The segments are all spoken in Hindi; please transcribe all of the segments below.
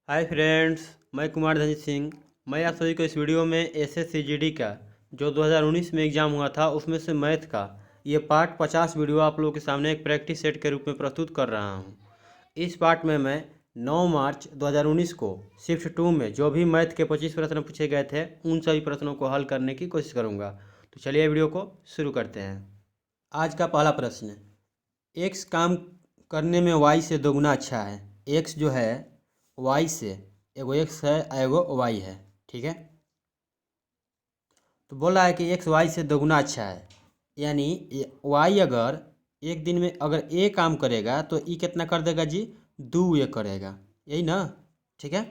हाय फ्रेंड्स, मैं कुमार धनजीत सिंह। मैं आप सभी को इस वीडियो में एसएससी जीडी का जो 2019 में एग्ज़ाम हुआ था उसमें से मैथ का ये पार्ट 50 वीडियो आप लोगों के सामने एक प्रैक्टिस सेट के रूप में प्रस्तुत कर रहा हूँ। इस पार्ट में मैं 9 मार्च 2019 को शिफ्ट 2 में जो भी मैथ के 25 प्रश्न पूछे गए थे उन सभी प्रश्नों को हल करने की कोशिश करूँगा। तो चलिए वीडियो को शुरू करते हैं। आज का पहला प्रश्न, एक्स काम करने में वाई से दोगुना अच्छा है। एक्स जो है वाई से, एगो एक्स है एगो वाई है, ठीक है। तो बोल रहा है कि एक्स वाई से दोगुना अच्छा है, यानी वाई अगर एक दिन में अगर ए काम करेगा तो ई कितना कर देगा जी, 2 ए करेगा, यही ना, ठीक है।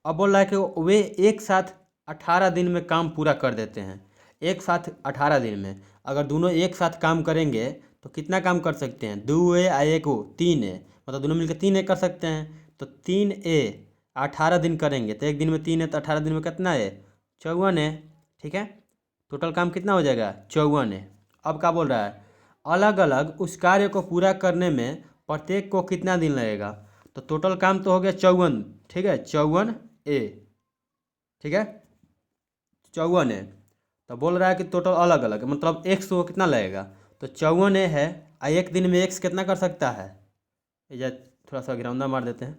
अब बोल रहा है कि वे एक साथ 18 दिन में काम पूरा कर देते हैं। एक साथ 18 दिन में अगर दोनों एक साथ काम करेंगे तो कितना काम कर सकते हैं, 2 ए आ एक ओ 3 ए, मतलब दोनों मिलकर 3 ए कर सकते हैं। तो 3 ए 18 दिन करेंगे तो एक दिन में 3 है तो 18 दिन में कितना है, 54 है, ठीक है। टोटल काम कितना हो जाएगा, 54 है। अब क्या बोल रहा है, अलग अलग उस कार्य को पूरा करने में प्रत्येक को कितना दिन लगेगा। तो टोटल काम तो हो गया 54, ठीक है, 54 ए, ठीक है, 54 है। तो बोल रहा है कि टोटल अलग अलग मतलब एक्स को कितना लगेगा। तो 54 ए है, एक दिन में एक्स कितना कर सकता है, ये थोड़ा सा गिराउंडा मार देते हैं,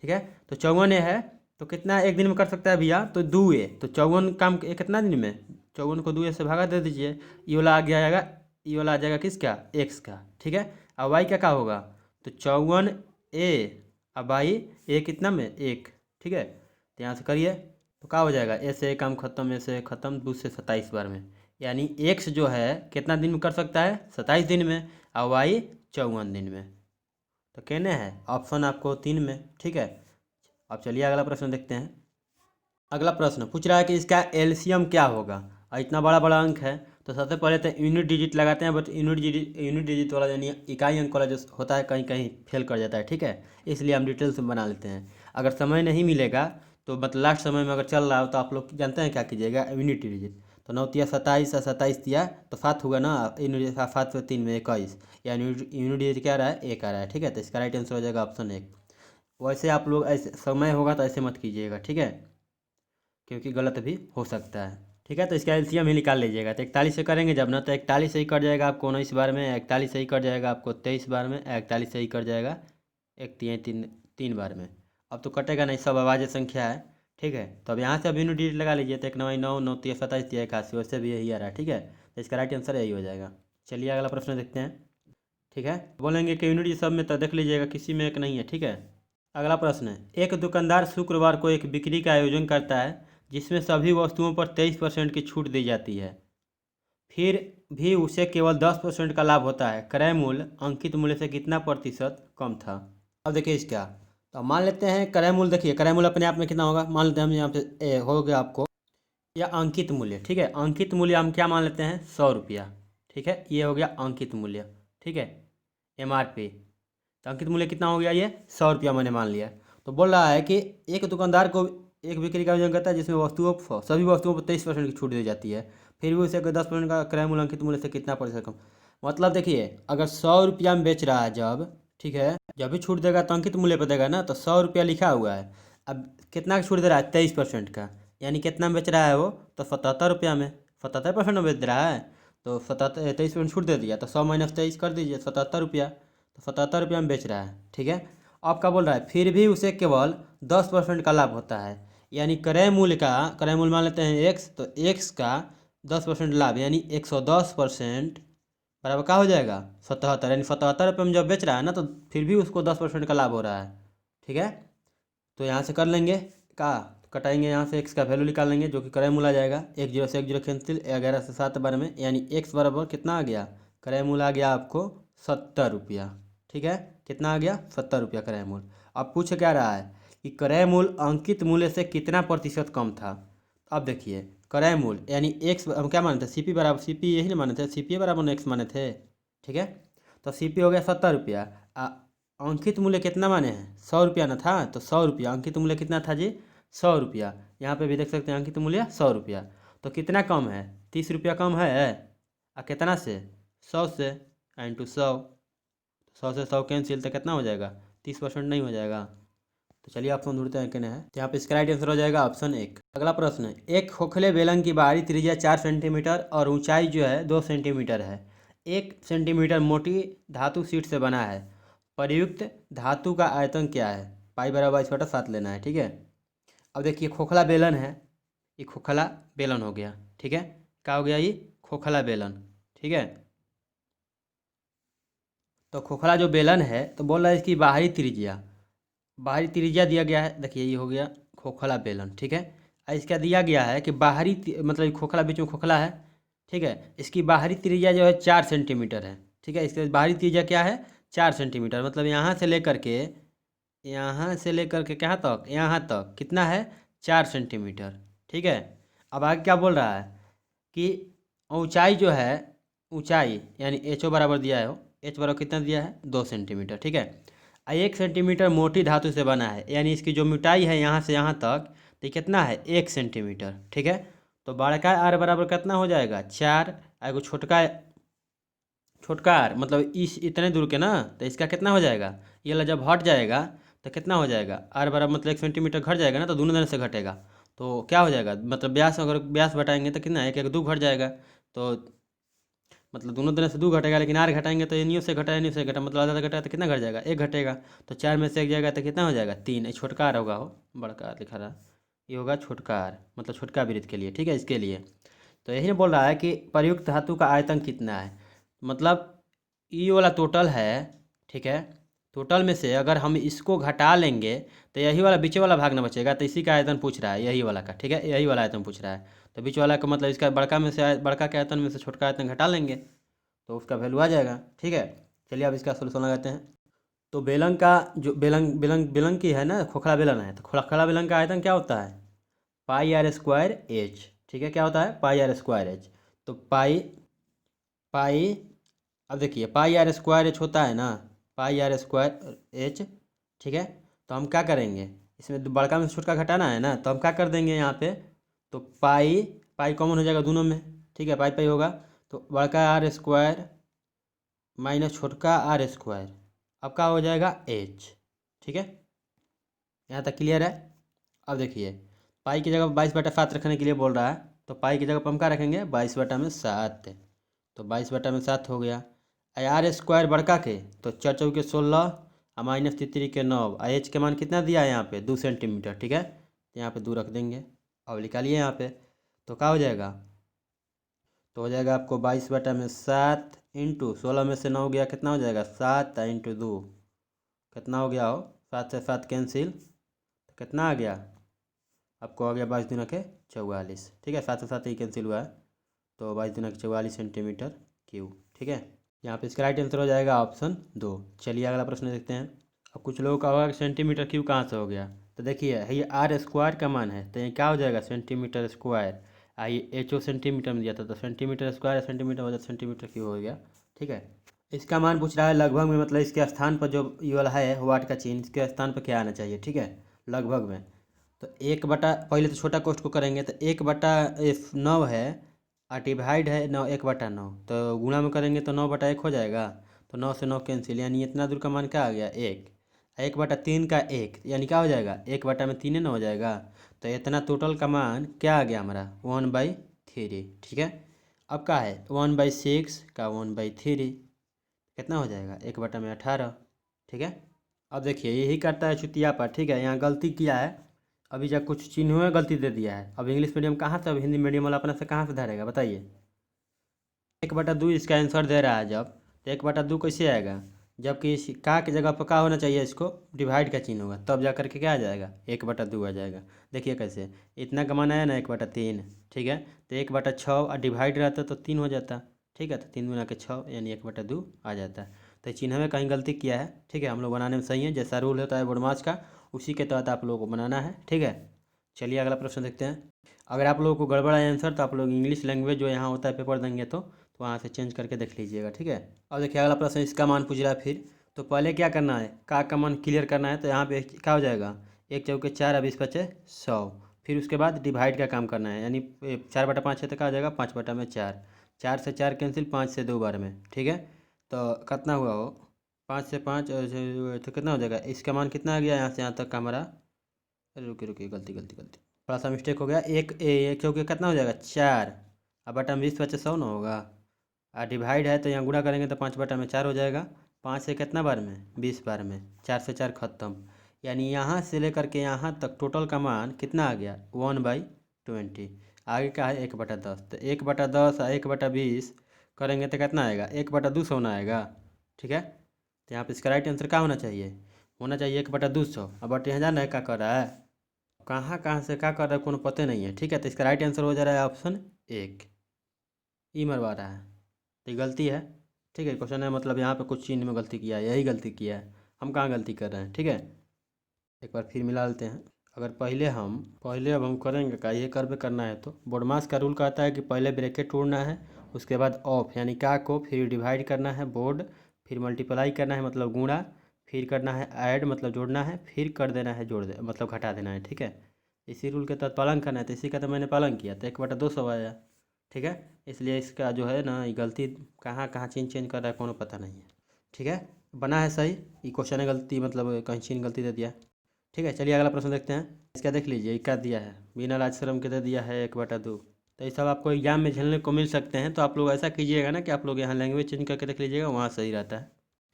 ठीक है। तो 54 ए है तो कितना एक दिन में कर सकता है भैया, तो 2 ए, तो 54 काम कितना दिन में, 54 को 2 ए से भागा दे दीजिए, ये वाला आ गया जाएगा, ये वाला आ जाएगा किसका, एक्स का, ठीक है। अब वाई का क्या होगा, तो 54 ए अब वाई ए कितना में एक, ठीक है। तो यहाँ से करिए तो क्या हो जाएगा, ए से काम खत्म, ए से खत्म, 2 से 27 बार में, यानी एक्स जो है कितना दिन में कर सकता है, 27 दिन में, और वाई 54 दिन में। तो कहने हैं ऑप्शन आपको 3 में, ठीक है। अब चलिए अगला प्रश्न देखते हैं। अगला प्रश्न पूछ रहा है कि इसका एलसीएम क्या होगा, और इतना बड़ा बड़ा अंक है तो सबसे पहले तो यूनिट डिजिट लगाते हैं, बट यूनिट डिजिट वाला यानी इकाई अंक वाला जो होता है कहीं कहीं फेल कर जाता है, ठीक है। इसलिए हम डिटेल से बना लेते हैं। अगर समय नहीं मिलेगा तो मतलब लास्ट समय में अगर चल रहा हो तो आप लोग जानते हैं क्या कीजिएगा, यूनिट डिजिट। तो 9 तिया 27 और 27 तिया तो 7 होगा ना, यूनिट 7 से 3 में 21, यानी यूनिट डिजिट क्या आ रहा है, एक आ रहा है, ठीक है। तो इसका राइट आंसर हो जाएगा ऑप्शन 1। वैसे आप लोग ऐसे समय होगा तो ऐसे मत कीजिएगा, ठीक है, क्योंकि गलत भी हो सकता है, ठीक है। तो इसका एलसीएम ही निकाल लीजिएगा। तो 41 से करेंगे जब ना, तो 41 से ही कट जाएगा आपको 19 बार में, 41 से ही कट जाएगा आपको 23 बार में, 41 से ही कट जाएगा एक तीन तीन 3 बार में। अब तो कटेगा नहीं, सब आवाज़ संख्या है, ठीक है। तो अब यहाँ से अब यूनिट डिजिट लगा लीजिए, तो 1 9 9 9 3 27 3 81, वैसे भी यही आ रहा है, ठीक है। तो इसका राइट आंसर यही हो जाएगा। चलिए अगला प्रश्न देखते हैं, ठीक है। बोलेंगे कि यूनिट सब में तो देख लीजिएगा किसी में एक नहीं है, ठीक है। अगला प्रश्न है, एक दुकानदार शुक्रवार को एक बिक्री का आयोजन करता है जिसमें सभी वस्तुओं पर 23% की छूट दी जाती है, फिर भी उसे केवल 10% का लाभ होता है। क्रय मूल्य अंकित मूल्य से कितना प्रतिशत कम था। अब देखिए इसका, तो मान लेते हैं क्रय मूल्य, देखिए क्रय मूल्य अपने आप में कितना होगा, मान लेते हैं हम यहाँ पे हो गया आपको या अंकित मूल्य, ठीक है। अंकित मूल्य हम क्या मान लेते हैं, 100 रुपया, ठीक है। ये हो गया अंकित मूल्य, ठीक है, MRP। तो अंकित मूल्य कितना हो गया, ये 100 रुपया मैंने मान लिया। तो बोल रहा है कि एक दुकानदार को एक बिक्री का आयोजन करता है जिसमें सभी वस्तुओं पर 23% की छूट दी जाती है, फिर भी उसे अगर 10% का क्रय मूल्य अंकित मूल्य से कितना प्रतिशत कम। मतलब देखिए अगर 100 रुपया में बेच रहा है जब, ठीक है, जब भी छूट देगा तो अंकित मूल्य पर देगा ना, तो 100 रुपया लिखा हुआ है, अब कितना का छूट दे रहा है, 23% का, यानी कितना में बेच रहा है वो, तो 77 रुपया में, 77% में बेच रहा है। तो 23% छूट दे दिया, तो 100 माइनस 23 कर दीजिए, 77 रुपया, तो 77 रुपया में बेच रहा है, ठीक है। अब क्या बोल रहा है, फिर भी उसे केवल 10% का लाभ होता है, यानी क्रय मूल्य मान लेते हैं एक्स, तो एक्स का 10% लाभ यानी 110% बराबर क्या हो जाएगा, 77, यानी 77 रुपये में जब बेच रहा है ना तो फिर भी उसको 10% का लाभ हो रहा है, ठीक है। तो यहाँ से कर लेंगे का, कटाएंगे यहाँ से एक्स का वैल्यू निकाल लेंगे जो कि क्रय मूल्य आ जाएगा, 1 0 से 1 0 कैंसिल, 11 से 7 बार में, यानी एक्स बराबर कितना आ गया, क्रय मूल्य आ गया आपको 70 रुपया, ठीक है। कितना आ गया, 70 रुपया क्रय मूल्य। अब पूछ क्या रहा है कि क्रय मूल्य अंकित मूल्य से कितना प्रतिशत कम था। अब देखिए क्रय मूल्य यानी एक्स हम क्या माने थे, सीपी बराबर, सीपी यही ना माने थे, सीपी बराबर एक्स माने थे, ठीक है। तो सीपी हो गया 70 रुपया, अंकित मूल्य कितना माने हैं, 100 रुपया ना था, तो 100 रुपया अंकित मूल्य कितना था जी, 100 रुपया। यहाँ पे भी देख सकते हैं अंकित मूल्य 100 रुपया, तो कितना कम है, 30 रुपया कम है, कितना से, 100 से, इंटू 100, 100 से 100 कैंसिल, तो कितना हो जाएगा, 30% नहीं हो जाएगा, तो चलिए ऑप्शन ढूंढते हैं किन्हें है। तो यहाँ पे इसका राइट आंसर हो जाएगा ऑप्शन 1। अगला प्रश्न है, एक खोखले बेलन की बाहरी त्रिज्या 4 सेंटीमीटर और ऊंचाई जो है 2 सेंटीमीटर है। 1 सेंटीमीटर मोटी धातु शीट से बना है। प्रयुक्त धातु का आयतन क्या है? पाई बराबर 22/7 लेना है। ठीक है, अब देखिए खोखला बेलन है, ये खोखला बेलन हो गया। ठीक है, क्या हो गया ये? खोखला बेलन। ठीक है, तो खोखला जो बेलन है तो बोल रहा है इसकी बाहरी त्रिज्या दिया गया है। देखिए ये हो गया खोखला बेलन। ठीक है, और इसका दिया गया है कि मतलब ये खोखला बीच में खोखला है। ठीक है, इसकी बाहरी त्रिज्या जो है 4 सेंटीमीटर है। ठीक है, इसकी बाहरी त्रिज्या क्या है? 4 सेंटीमीटर। मतलब यहाँ से लेकर के कहाँ तक? यहाँ तक कितना है? 4 सेंटीमीटर। ठीक है, अब आगे क्या बोल रहा है कि ऊंचाई जो है, ऊंचाई यानी एच ओ बराबर दिया है, एच बराबर कितना दिया है? 2 सेंटीमीटर। ठीक है, 1 सेंटीमीटर मोटी धातु से बना है, यानी इसकी जो मोटाई है यहाँ से यहाँ तक तो कितना है? 1 सेंटीमीटर। ठीक है, तो बड़का आर बराबर कितना हो जाएगा? 4। एगो छोटका आर मतलब इस इतने दूर के ना, तो इसका कितना हो जाएगा? ये वाला जब हट जाएगा तो कितना हो जाएगा? आर बराबर मतलब 1 सेंटीमीटर घट जाएगा ना, तो दोनों तरफ से घटेगा। तो क्या हो जाएगा? मतलब व्यास, अगर व्यास घटाएंगे तो कितना? 1 1 2 घट जाएगा। तो मतलब दोनों तरफ से 2 घटेगा, लेकिन आर घटाएंगे तो एनियो से घटा, एनियो से घटा, मतलब आधा घटा तो कितना घट जाएगा? 1 घटेगा। तो 4 में से 1 जाएगा तो कितना हो जाएगा? 3। छोटका आर होगा, हो बड़का आर लिखा रहा, ये होगा छोटका आर, मतलब छोटका वृत्त के लिए। ठीक है, इसके लिए तो यही बोल रहा है कि प्रयुक्त धातु का आयतन कितना है। मतलब ये वाला टोटल है। ठीक है, टोटल में से अगर हम इसको घटा लेंगे तो यही वाला बीच वाला भाग ना बचेगा, तो इसी का आयतन पूछ रहा है, यही वाला का। ठीक है, यही वाला आयतन पूछ रहा है। तो बीच वाला का मतलब इसका बड़का के आयतन में से छोटका आयतन घटा लेंगे तो उसका वैल्यू आ जाएगा। ठीक है, चलिए अब इसका सोल्यूशन लगाते हैं। तो बेलन का जो बेलन की है ना, खोखला बेलन है, तो खोखला बेलन का आयतन क्या होता है? पाई आर स्क्वायर एच। ठीक है, क्या होता है? पाई आर स्क्वायर एच। तो पाई पाई अब देखिए पाई आर स्क्वायर एच होता है ना, पाई आर स्क्वायर एच। ठीक है, तो हम क्या करेंगे, इसमें बड़का में से छोटका घटाना है ना, तो हम क्या कर देंगे यहाँ पे, तो पाई पाई कॉमन हो जाएगा दोनों में। ठीक है, पाई पाई होगा, तो बड़का आर स्क्वायर माइनस छोटका आर स्क्वायर, अब क्या हो जाएगा? एच। ठीक है, यहाँ तक क्लियर है। अब देखिए पाई की जगह 22/7 रखने के लिए बोल रहा है, तो पाई की जगह पर हम क्या रखेंगे? 22/7। तो 22/7 हो गया। आर स्क्वायर बड़का के तो 4 चौके 16 और माइनस 3 के 9, और एच के मान कितना दिया है यहाँ पे? 2 सेंटीमीटर। ठीक है, तो यहाँ पे 2 रख देंगे। अब निकालिए यहाँ पे, तो क्या हो जाएगा? तो हो जाएगा आपको 22/7 इंटू 16 में से 9 गया, कितना हो जाएगा? 7 इंटू 2 कितना हो गया? हो 7 से 7 कैंसिल, तो कितना आ गया? आपको आ गया 22×44। ठीक है, 7 से 7 ही कैंसिल हुआ है, तो 22×44 सेंटीमीटर क्यूब। ठीक है, यहाँ पे इसका राइट आंसर हो जाएगा ऑप्शन 2। चलिए अगला प्रश्न देखते हैं। अब कुछ लोगों का होगा कि सेंटीमीटर क्यूब कहाँ से हो गया, तो देखिए ये आर स्क्वायर का मान है, तो ये क्या हो जाएगा? Centimetre square. ये एच ओ सेंटीमीटर में दिया था, तो सेंटीमीटर स्क्वायर सेंटीमीटर हो जाता, सेंटीमीटर क्यूब हो गया। ठीक है, इसका मान पूछ रहा है लगभग में, मतलब इसके स्थान पर जो ये वाला है वाट का चिन्ह, इसके स्थान पर क्या आना चाहिए। ठीक है, लगभग में तो 1 बटा, पहले तो छोटा कोष्ठ को करेंगे, तो 1/9 है और डिवाइड है 9, 1/9, तो गुणा में करेंगे तो 9/1 हो जाएगा। तो 9 से 9 कैंसिल, यानी इतना दूर का मान क्या आ गया? 1। 1/3 का 1 यानी क्या हो जाएगा? 1 में 3 ना हो जाएगा, तो इतना टोटल का मान क्या आ गया हमारा? 1/3। ठीक है, अब क्या है? 1/6 का 1/3 कितना हो जाएगा? 1/18। ठीक है, अब देखिए यही करता है चुतिया पर। ठीक है, यहाँ गलती किया है, अभी जब कुछ चिन्हों में गलती दे दिया है। अब इंग्लिश मीडियम कहाँ से, अब हिंदी मीडियम वाला अपना से कहाँ से धरेगा बताइए? 1/2 इसका आंसर दे रहा है जब, तो 1/2 कैसे आएगा? जबकि इस का की जगह पर क्या होना चाहिए? इसको डिवाइड का चिन्ह होगा, तब जा करके क्या आ जाएगा? 1/2 आ जाएगा। देखिए कैसे, इतना का मान आया ना 1/3। ठीक है, तो 1/6 और डिवाइड रहता तो 3 हो जाता। ठीक है, तो 3×6 यानी 1/2 आ जाता। तो चिन्ह में कहीं गलती किया है। ठीक है, हम लोग बनाने में सही है, जैसा रूल होता है बोर्ड का उसी के तहत आप लोगों को बनाना है। ठीक है, चलिए अगला प्रश्न देखते हैं। अगर आप लोगों को गड़बड़ आया आंसर तो आप लोग इंग्लिश लैंग्वेज जो यहाँ होता है पेपर देंगे तो वहाँ से चेंज करके देख लीजिएगा। ठीक है, अब देखिए अगला प्रश्न, इसका मान पूछ रहा है फिर। तो पहले क्या करना है? का मान क्लियर करना है, तो यहाँ पे क्या हो जाएगा? 1 चौके 4 अब 20×5 = 100। फिर उसके बाद डिवाइड का काम करना है, यानी 4/5 है तो क्या हो जाएगा? 5/4। 4 से 4 कैंसिल, 5 से 2 बार में। ठीक है, तो कितना हुआ? हो 5 से 5 तो कितना हो जाएगा, इसका मान कितना आ गया यहाँ से यहाँ तक का हमारा। अरे रुकिए रुकिए, गलती गलती गलती, थोड़ा सा मिस्टेक हो गया। एक क्योंकि कितना हो जाएगा 4, अब बटा में 20 बचे 100 ना होगा। डिवाइड है तो यहाँ गुणा करेंगे तो 5 बटा में 4 हो जाएगा। 5 से कितना बार में 20 बार में, 4 से 4 खत्म। यानी यहाँ से लेकर के यहाँ तक टोटल का मान कितना आ गया 1/20। आगे का है 1/10, तो 1/10 और 1/20 करेंगे तो कितना आएगा 1/200 ना आएगा। ठीक है, तो यहाँ पे इसका राइट आंसर क्या होना चाहिए, 1/200। अब बट यहाँ जाना है क्या कर रहा है, कहाँ कहाँ से क्या कर रहा है कोनो पता नहीं है। ठीक है, तो इसका राइट आंसर हो जा रहा है ऑप्शन 1, ई मरवा रहा है। तो ये गलती है। ठीक है, क्वेश्चन है मतलब यहाँ पे कुछ चीज़ में गलती किया है, यही गलती किया है, हम कहाँ गलती कर रहे हैं। ठीक है, एक बार फिर मिला लेते हैं। अगर पहले अब हम करेंगे का ये कर्व करना है तो बोडमास का रूल कहता है कि पहले ब्रैकेट तोड़ना है, उसके बाद ऑफ यानी का को, फिर डिवाइड करना है बोर्ड, फिर मल्टीप्लाई करना है मतलब गुणा, फिर करना है ऐड मतलब जोड़ना है, फिर कर देना है जोड़ दे मतलब घटा देना है। ठीक है, इसी रूल के तहत पालन करना है, तो इसी का तो मैंने पालन किया, तो 1/200 आया। ठीक है, इसलिए इसका जो है ना ये गलती कहाँ कहाँ चेंज कर रहा है कोनो पता नहीं है। ठीक है, बना है सही, ये क्वेश्चन है गलती मतलब कहीं चीन गलती दे दिया। ठीक है, चलिए अगला प्रश्न देखते हैं। इसका देख लीजिए क्या दिया है, बिना लाज शर्म के दे दिया है 1/2। तो ये सब आपको एग्जाम में झेलने को मिल सकते हैं, तो आप लोग ऐसा कीजिएगा ना कि आप लोग यहाँ लैंग्वेज चेंज करके देख लीजिएगा, वहाँ सही रहता है,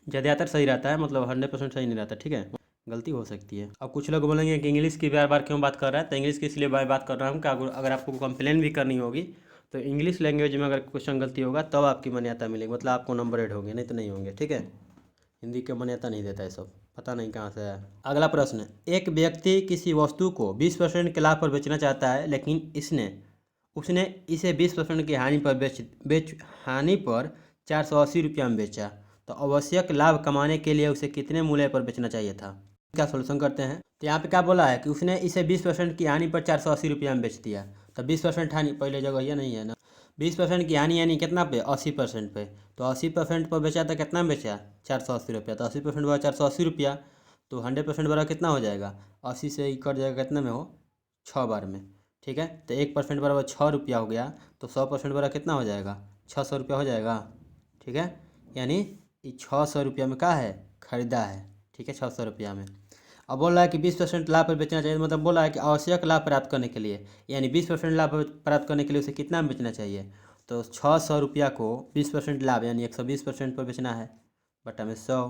ज़्यादातर सही रहता है, मतलब 100% सही नहीं रहता। ठीक है, गलती हो सकती है। अब कुछ लोग बोलेंगे कि इंग्लिश की बार बार क्यों बात कर रहा है, तो इंग्लिश की इसलिए बात कर रहा हूँ कि अगर आपको कंप्लेन भी करनी होगी तो इंग्लिश लैंग्वेज में अगर क्वेश्चन गलती होगा तब आपकी मान्यता मिलेगी, मतलब आपको नंबर एड होंगे, नहीं तो नहीं होंगे। ठीक है, हिंदी की मान्यता नहीं देता है सब, पता नहीं कहाँ से है। अगला प्रश्न, एक व्यक्ति किसी वस्तु को 20% के लाभ पर बेचना चाहता है, लेकिन उसने इसे 20% की हानि पर हानि पर 480 रुपया में बेचा, तो आवश्यक लाभ कमाने के लिए उसे कितने मूल्य पर बेचना चाहिए था। क्या सोल्यूशन करते हैं, तो यहाँ पे क्या बोला है कि उसने इसे 20% की हानि पर 480 रुपया में बेच दिया। तो 20% हानि पहले जगह ये नहीं है ना, 20% की हानि यानी कितना पे 80% पे, तो 80% पर बेचा तो कितना में बेचा 480 रुपया, तो 80% बड़ा 480 रुपया, तो 100% बड़ा कितना हो जाएगा 80 से ही कट जाएगा कितने में हो 6 बार में। ठीक है, तो 1% बराबर 6 रुपया हो गया, तो 100% बड़ा कितना हो जाएगा 600 रुपया हो जाएगा। ठीक है, यानी ये 600 रुपया में क्या है खरीदा है। ठीक है, 600 रुपया में। अब बोल रहा है कि 20% लाभ पर बेचना चाहिए, मतलब बोल रहा है कि आवश्यक लाभ प्राप्त करने के लिए, यानी 20% लाभ प्राप्त करने के लिए उसे कितना में बेचना चाहिए, तो 600 रुपया को 20% लाभ यानी 120% पर बेचना है, बटा में 100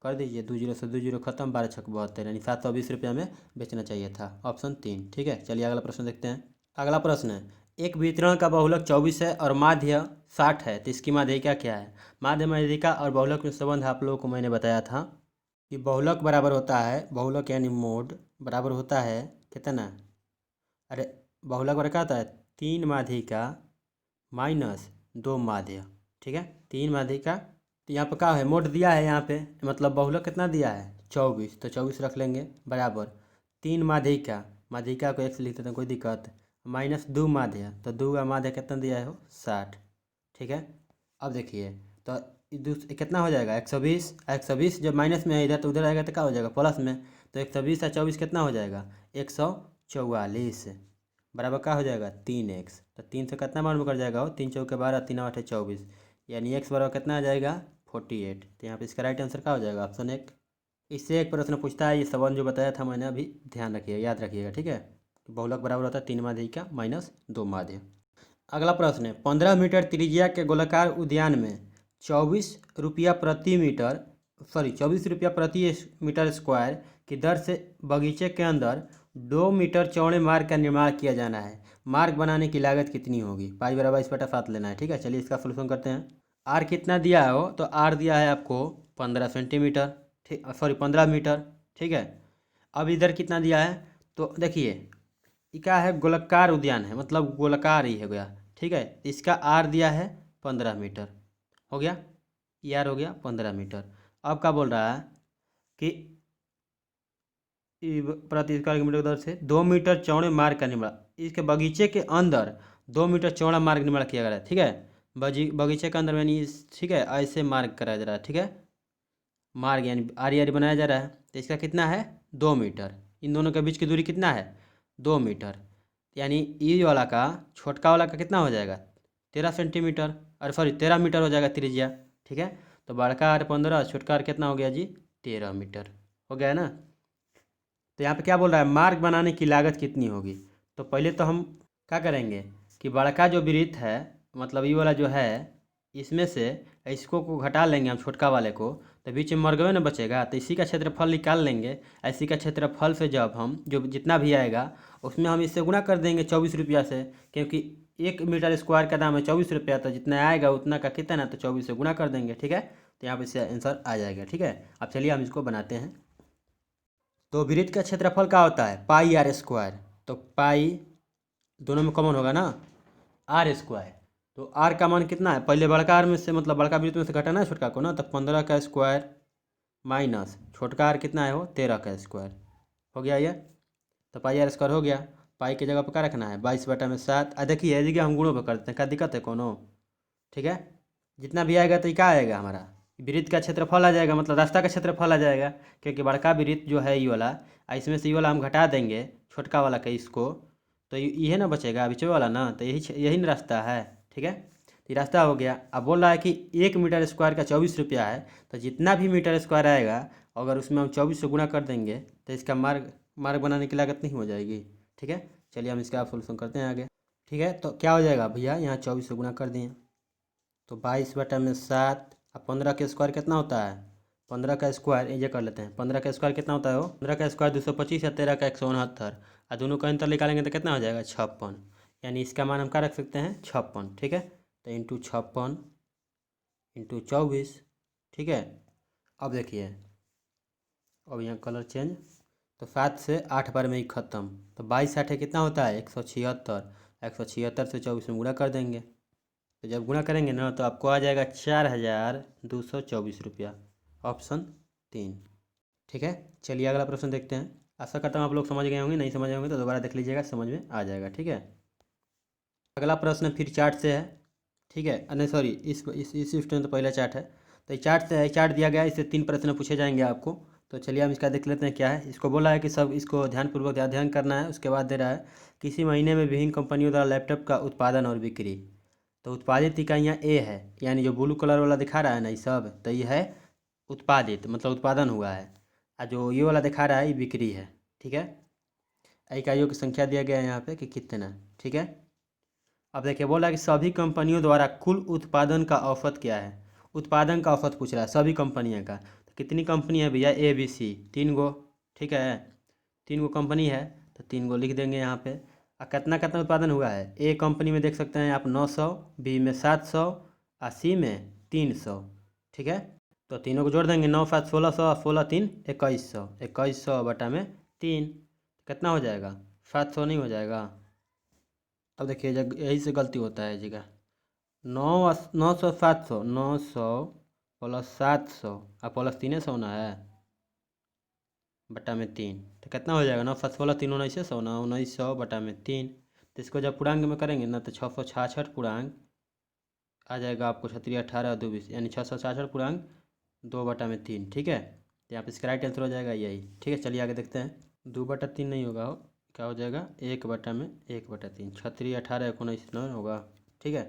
कर दीजिए, 2 जीरो से 2 जीरो खत्म, 12×6=72 यानी 720 रुपया में बेचना चाहिए था, ऑप्शन 3। ठीक है, चलिए अगला प्रश्न देखते हैं। अगला प्रश्न है, एक वितरण का बहुलक 24 है और माध्य 60 है, तो इसकी माध्यिका क्या है। माध्य माध्यिका और बहुलक में संबंध आप लोगों को मैंने बताया था कि बहुलक बराबर होता है, बहुलक यानी मोड बराबर होता है कितना, अरे बहुलक बराबर क्या होता है 3 माध्यिका माइनस 2 माध्य। ठीक है, 3 माध्यिका, तो यहाँ पर क्या है मोड दिया है यहाँ पे, मतलब बहुलक कितना दिया है 24, तो 24 रख लेंगे बराबर 3 माध्यिका, माध्यिका को 1 से लिख देते हैं कोई दिक्कत, माइनस 2 माध्य, तो 2 का माध्य कितना दिया है 60। ठीक है, अब देखिए तो कितना हो जाएगा 120, 120 जब माइनस में है इधर तो उधर आएगा तो क्या हो जाएगा प्लस में, तो 120 और 24 कितना हो जाएगा 144 बराबर क्या हो जाएगा 3x, तो 3 से कितना बार में कर जाएगा हो 3 चौके 12, 3 8 24, यानी x बराबर कितना आ जाएगा 48। तो यहाँ पे इसका राइट आंसर क्या हो जाएगा ऑप्शन 1। इससे एक प्रश्न पूछता है, ये संबंध जो बताया था मैंने अभी, ध्यान रखिएगा याद रखिएगा। ठीक है, बहुलक बराबर होता है 3 माध्यिका माइनस 2 माध्य। अगला प्रश्न है, 15 मीटर त्रिज्या के गोलाकार उद्यान में 24 रुपया प्रति मीटर स्क्वायर की दर से बगीचे के अंदर 2 मीटर चौड़े मार्ग का निर्माण किया जाना है, मार्ग बनाने की लागत कितनी होगी। पाई बराबर 1/7 लेना है। ठीक है, चलिए इसका सोल्यूशन करते हैं। आर कितना दिया है हो, तो आर दिया है आपको 15 सेंटीमीटर, ठीक 15 मीटर। ठीक है, अब इधर कितना दिया है, तो देखिए ये क्या है गोलाकार उद्यान है, मतलब गोलाकार ही हो गया। ठीक है, इसका आर दिया है 15 मीटर, हो गया ये आर हो गया 15 मीटर। अब क्या बोल रहा है कि प्रति स्क्वायर किलोमीटर दर से 2 मीटर चौड़े मार्ग का निर्माण, इसके बगीचे के अंदर 2 मीटर चौड़ा मार्ग निर्माण किया गया है। ठीक है, बगीचे के अंदर यानी ठीक है ऐसे मार्ग कराया जा रहा है। ठीक है, मार्ग यानी आरी आरी बनाया जा रहा है, तो इसका कितना है 2 मीटर, इन दोनों के बीच की दूरी कितना है 2 मीटर, यानी ई वाला का छोटका वाला का कितना हो जाएगा 13 सेंटीमीटर, और 13 मीटर हो जाएगा त्रिज्या। ठीक है, तो बड़का आर 15, छोटका आर कितना हो गया जी 13 मीटर हो गया ना। तो यहाँ पे क्या बोल रहा है, मार्ग बनाने की लागत कितनी होगी। तो पहले तो हम क्या करेंगे कि बड़का जो वृत्त है मतलब ये वाला जो है इसमें से इसको को घटा लेंगे हम छोटका वाले को, तो बीच में मर्गवे ना बचेगा, तो इसी का क्षेत्रफल निकाल लेंगे। इसी का क्षेत्रफल से जब हम जो जितना भी आएगा उसमें हम इससे गुणा कर देंगे 24 रुपया से, क्योंकि 1 मीटर स्क्वायर का दाम है 24 रुपया, तो जितना आएगा उतना का कितना, तो 24 से गुणा कर देंगे। ठीक है, तो यहाँ पे इससे आंसर आ जाएगा। ठीक है, अब चलिए हम इसको बनाते हैं। तो वृत्त का क्षेत्रफल क्या होता है पाई आर स्क्वायर, तो पाई दोनों में कॉमन होगा ना आर स्क्वायर। तो आर का मान कितना है, पहले बड़का आर में से मतलब बड़का वृत्त में से घटाना है छोटका को ना, तो 15 का स्क्वायर माइनस छोटका आर कितना है वो 13 का स्क्वायर हो गया ये। तो पाई आर स्क्वायर हो गया, पाई की जगह पर क्या रखना है 22/7। देखिए ये जगह हम गुणों पर करते हैं, क्या दिक्कत है कोनो। ठीक है, जितना भी आएगा तो ये क्या आएगा हमारा वृत्त का क्षेत्रफल आ जाएगा, मतलब रास्ता का क्षेत्रफल आ जाएगा, क्योंकि बड़का वृत्त जो है ये वाला, इसमें से ये वाला हम घटा देंगे छोटका वाला का इसको, तो ये ना बचेगा बीच वाला ना, तो यही ना रास्ता है। ठीक है, तो ये रास्ता हो गया। अब बोल रहा है कि 1 मीटर स्क्वायर का 24 रुपया है, तो जितना भी मीटर स्क्वायर आएगा अगर उसमें हम 24 से गुणा कर देंगे तो इसका मार्ग मार्ग बनाने की लागत नहीं हो जाएगी। ठीक है, चलिए हम इसका सोल्यूशन करते हैं आगे। ठीक है, तो क्या हो जाएगा भैया, यहाँ 24 से गुणा कर दिए तो 22/7, अब 15 का स्क्वायर कितना होता है, 15 का स्क्वायर ये कर लेते हैं, 15 का स्क्वायर कितना होता है वो 15 का स्क्वायर 225 है, 13 का 169, और दोनों का अंतर निकालेंगे तो कितना हो जाएगा 56, यानी इसका मान हम क्या रख सकते हैं 56। ठीक है, तो इंटू 56 इंटू 24। ठीक है, अब देखिए अब यहाँ कलर चेंज, तो 7 से 8 बार में ही ख़त्म, तो 22/8 कितना होता है 176, 176 से 24 में गुणा कर देंगे, तो जब गुणा करेंगे ना तो आपको आ जाएगा 4224 रुपया, ऑप्शन 3। ठीक है, चलिए अगला प्रश्न देखते हैं। आशा करता हूँ आप लोग समझ गए होंगे, नहीं समझ होंगे तो दोबारा देख लीजिएगा, समझ में आ जाएगा। ठीक है, अगला प्रश्न फिर चार्ट से है। ठीक है, नहीं सॉरी इस शिफ्ट में तो पहला चार्ट है, तो ये चार्ट से है, चार्ट दिया गया है, इससे 3 प्रश्न पूछे जाएंगे आपको। तो चलिए हम इसका देख लेते हैं क्या है। इसको बोला है कि सब इसको ध्यानपूर्वक अध्ययन करना है। उसके बाद दे रहा है किसी महीने में विभिन्न कंपनियों द्वारा लैपटॉप का उत्पादन और बिक्री, तो उत्पादित इकाइयाँ ए है, यानी जो ब्लू कलर वाला दिखा रहा है ना ये सब, तो ये है उत्पादित मतलब उत्पादन हुआ है, और जो ये वाला दिखा रहा है ये बिक्री है। ठीक है, इकाइयों की संख्या दिया गया है यहाँ पे कि कितना। ठीक है, अब देखिए बोला है कि सभी कंपनियों द्वारा कुल उत्पादन का औसत क्या है, उत्पादन का औसत पूछ रहा है सभी कंपनियों का। तो कितनी कंपनी है भैया ए बी सी 3 गो। ठीक है, 3 गो कंपनी है, तो 3 गो लिख देंगे यहाँ पे। और कितना कितना उत्पादन हुआ है, ए कंपनी में देख सकते हैं आप 900, बी में 700 और सी में 300। ठीक है, तो तीनों को जोड़ देंगे 9 7 1600, 16 3 2100, 2100 बटा में 3 कितना हो जाएगा 700 नहीं हो जाएगा। अब देखिए यही से गलती होता है जगह 900 700, 900 प्लस 700 और प्लस 300 ना है बटा में 3, तो कितना हो जाएगा 9 7 16 3 1900 ना 1900 बटा में 3। तो इसको जब पूर्णांक में करेंगे ना तो 666 पूर्णांक आ जाएगा आपको 6×3 = 18 और 2 20, यानी 666 पूर्णांक 2/3। ठीक है, तो यहाँ पे इसका राइट आंसर हो जाएगा यही। ठीक है, चलिए आगे देखते हैं। 2/3 नहीं होगा हो, क्या हो जाएगा 1/1/3, 6×3 = 18 19 9 होगा। ठीक है,